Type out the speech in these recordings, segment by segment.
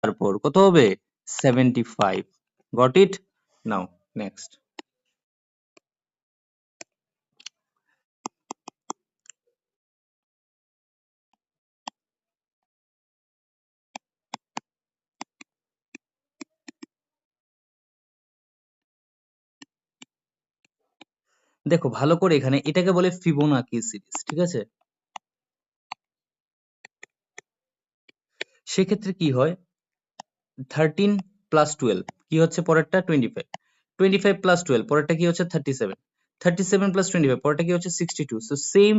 তারপর কত হবে 75 গট ইট নাও নেক্সট দেখো ভালো করে এখানে এটাকে বলে ফিবোনাকি সিরিজ ঠিক আছে সেক্ষেত্রে কি হয় 13 প্লাস 12 কি হচ্ছে পরেরটা 25 25 প্লাস 12 পরেরটা কি হচ্ছে 37 37 প্লাস 25 পরেরটা কি হচ্ছে 62 সো সেম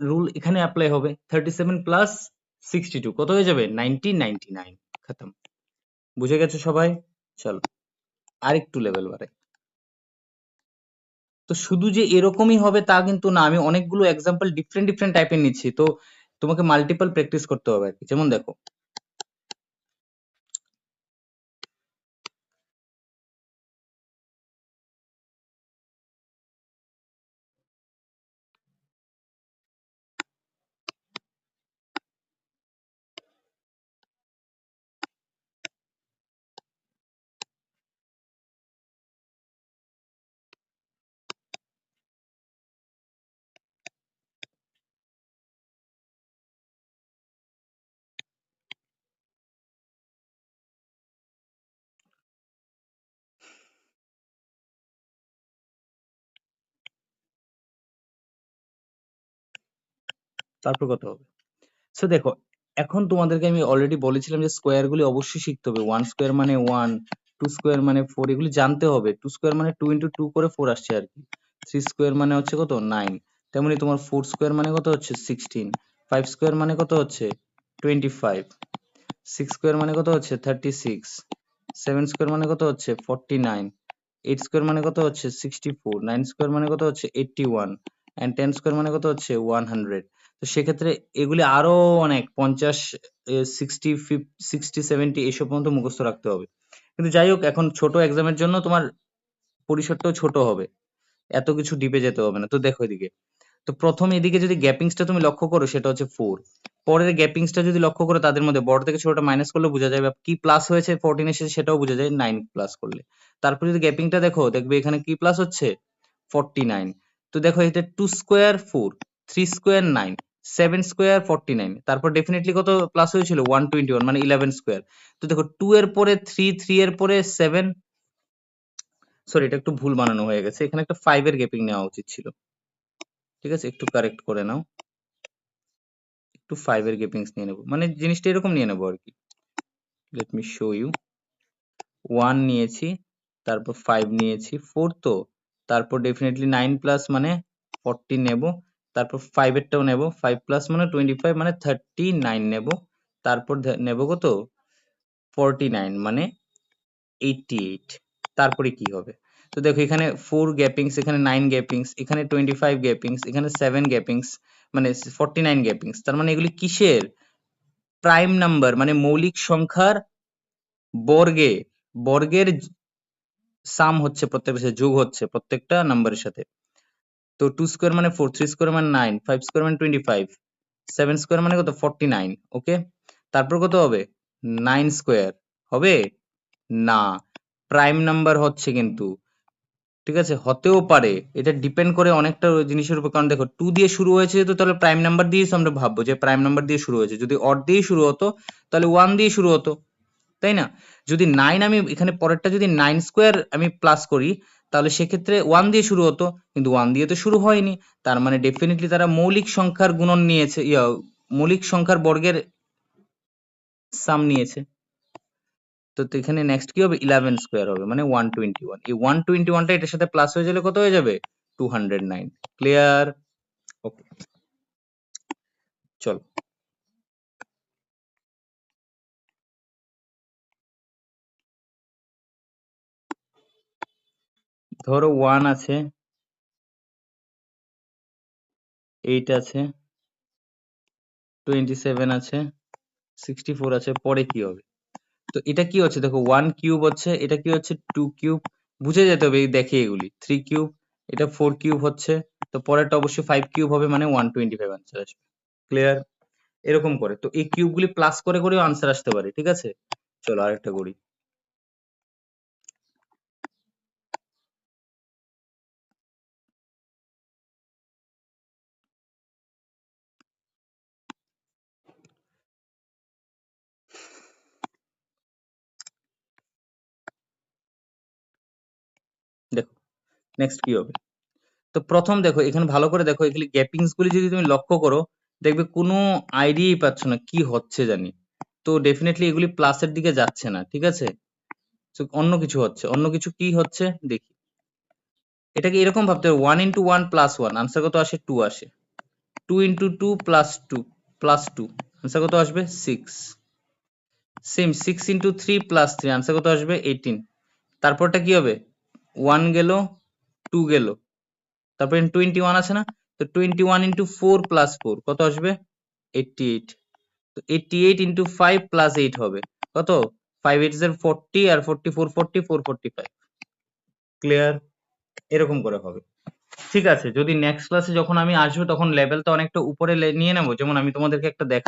রুল এখানে অ্যাপ্লাই হবে 37 প্লাস 62 কত হয়ে যাবে 1999 খতম বুঝে গেছো সবাই চলো আরেকটু লেভেল বাড়াই তো শুধু যে এরকমই হবে তা কিন্তু না আমি অনেকগুলো এক্সাম্পল ডিফারেন্ট ডিফারেন্ট টাইপের নিচ্ছি তো তোমাকে মাল্টিপল প্র্যাকটিস করতে হবে আর কি যেমন দেখো তারপর কত হবে সো দেখো এখন তোমাদেরকে আমি অলরেডি বলেছিলাম যে স্কোয়ার গুলি অবশ্যই শিখতে হবে ওয়ান স্কোয়ার মানে ওয়ান টু স্কোয়ার মানে ফোর এগুলি জানতে হবে টু স্কোয়ার মানে টু ইন্টু টু করে ফোর আসছে আর কি থ্রি স্কোয়ার মানে হচ্ছে কত নাইন তেমনি তোমার ফোর স্কোয়ার মানে কত হচ্ছে 16 ফাইভ স্কোয়ার মানে কত হচ্ছে 25 সিক্স স্কোয়ার মানে কত হচ্ছে 36 সেভেন স্কোয়ার মানে কত হচ্ছে 49 এইট স্কোয়ার মানে কত হচ্ছে 64 নাইন স্কোয়ার মানে কত হচ্ছে 81 এন্ড টেন স্কোয়ার মানে কত হচ্ছে 100 তো সেক্ষেত্রে এগুলি আরো অনেক 50 60 60 70 এসব পর্যন্ত মুখস্থ রাখতে হবে কিন্তু যাই হোক এখন ছোট এক্সামের জন্য তোমার পরিসরটাও ছোট হবে এত কিছু ডিপে যেতে হবে না তো দেখো এদিকে তো প্রথম এদিকে যদি গ্যাপিংসটা তুমি লক্ষ্য করো সেটা হচ্ছে ফোর পরের গ্যাপিংসটা যদি লক্ষ্য করো তাদের মধ্যে বড় থেকে ছোটটা মাইনাস করলে বোঝা যায় বা কি প্লাস হয়েছে 14 এসেছে সেটাও বোঝা যায় 9 প্লাস করলে তারপর যদি গ্যাপিংটা দেখো দেখবে এখানে কি প্লাস হচ্ছে 49 তো দেখো এটা two square four three square nine seven square 49 তারপর ডেফিনেটলি কত প্লাস হয়েছিল 121 মানে 11 স্কোয়ার তো দেখো টু এর পরে থ্রি থ্রি এর পরে সেভেন সরি এটা একটু ভুল বানানো হয়ে গেছে এখানে একটা ফাইভ এর গ্যাপিং নেওয়া উচিত ছিল ঠিক আছে একটু কারেক্ট করে নাও একটু ফাইভ এর গেপিংস নিয়ে নেবো মানে জিনিসটা এরকম নিয়ে নেবো আর কি let me show you one নিয়েছি তারপর ফাইভ নিয়েছি ফোর তো তারপর ডেফিনেটলি নাইন প্লাস মানে 40 নেব তারপর ফাইভ এরটাও নেব ফাইভ প্লাস মানে 25 মানে 39 নেব তারপর নেব কত 49 মানে 88 তারপরে কি হবে তো দেখো এখানে ফোর গ্যাপিংস এখানে নাইন গ্যাপিংস এখানে 25 গ্যাপিংস এখানে সেভেন গ্যাপিংস মানে 49 গ্যাপিংস তার মানে এগুলি কিসের প্রাইম নাম্বার মানে মৌলিক সংখ্যার বর্গে বর্গের সাম হচ্ছে প্রত্যেকটা সাথে যোগ হচ্ছে প্রত্যেকটা নাম্বারের সাথে তো টু স্কোয়ার মানে ফোর থ্রি স্কোয়ার মানে নাইন ফাইভ স্কোয়ার মানে 25 সেভেন স্কোয়ার মানে কত 49 ওকে তারপর কত হবে নাইন স্কোয়ার হবে না প্রাইম নাম্বার হচ্ছে কিন্তু ঠিক আছে হতেও পারে এটা ডিপেন্ড করে অনেকটা জিনিসের উপর কারণ দেখো টু দিয়ে শুরু হয়েছে তো তাহলে প্রাইম নাম্বার দিয়ে আমরা ভাববো যে প্রাইম নাম্বার দিয়ে শুরু হয়েছে যদি অড দিয়ে শুরু হতো তাহলে ওয়ান দিয়ে শুরু হতো তাই না যদি নাইন আমি এখানে পরেরটা যদি নাইন স্কোয়ার আমি প্লাস করি তাহলে সেক্ষেত্রে ওয়ান দিয়ে শুরু হতো কিন্তু ওয়ান দিয়ে তো শুরু হয়নি তার মানে ডেফিনেটলি তারা মৌলিক সংখ্যার গুণন নিয়েছে মৌলিক সংখ্যার বর্গের সাম নিয়েছে তো এখানে নেক্সট কি হবে 11 স্কোয়ার হবে মানে 121 এই 121টা এটার সাথে প্লাস হয়ে গেলে কত হয়ে যাবে 209 ক্লিয়ার ওকে চলো ধরো 1 আছে 8 আছে 27 আছে 64 আছে পরে কি হবে তো এটা কি হচ্ছে দেখো ওয়ান কিউব হচ্ছে এটা কি হচ্ছে টু কিউব বুঝে যেতে হবে এই দেখে এগুলি থ্রি কিউব এটা ফোর কিউব হচ্ছে তো পরেরটা অবশ্যই ফাইভ কিউব হবে মানে 125 আনসার আসবে ক্লিয়ার এরকম করে। তো এই কিউবগুলি প্লাস করে করেও আনসার আসতে পারে, ঠিক আছে? চলো আরেকটা করি। দেখো নেক্সট কি হবে। তো প্রথম দেখো এখানে ভালো করে দেখো, এগুলি গ্যাপিংস গুলি যদি তুমি লক্ষ্য করো, দেখবে কোনো আইডিয়াই পাচ্ছ না কি হচ্ছে জানি। তো ডেফিনেটলি এগুলি প্লাসের দিকে যাচ্ছে না, ঠিক আছে? তো অন্য কিছু হচ্ছে, অন্য কিছু কি হচ্ছে দেখি। এটাকে এরকম ভাবতে হবে, 1 × 1 + 1 আনসার কত আসে? 2 আসে। 2 × 2 + 2 +2 আনসার কত আসবে? 6। সেম 6 × 3 + 3 আনসার কত আসবে? 18। তারপরটা কি হবে? 1 গেল, 2 গেল, তারপর 21 আছে না? তো 21 × 4 + 4 কত আসবে? 88। তো 88 × 5 + 8 হবে কত? 5 8 is 40 আর 44 40 445। ক্লিয়ার? এরকম করে হবে। ঠিক আছে, যদি নেক্সট ক্লাসে যখন আমি আসবো তখন লেভেলটা অনেকটা উপরে নিয়ে নেবো, যেমন আমি তোমাদেরকে একটা দেখা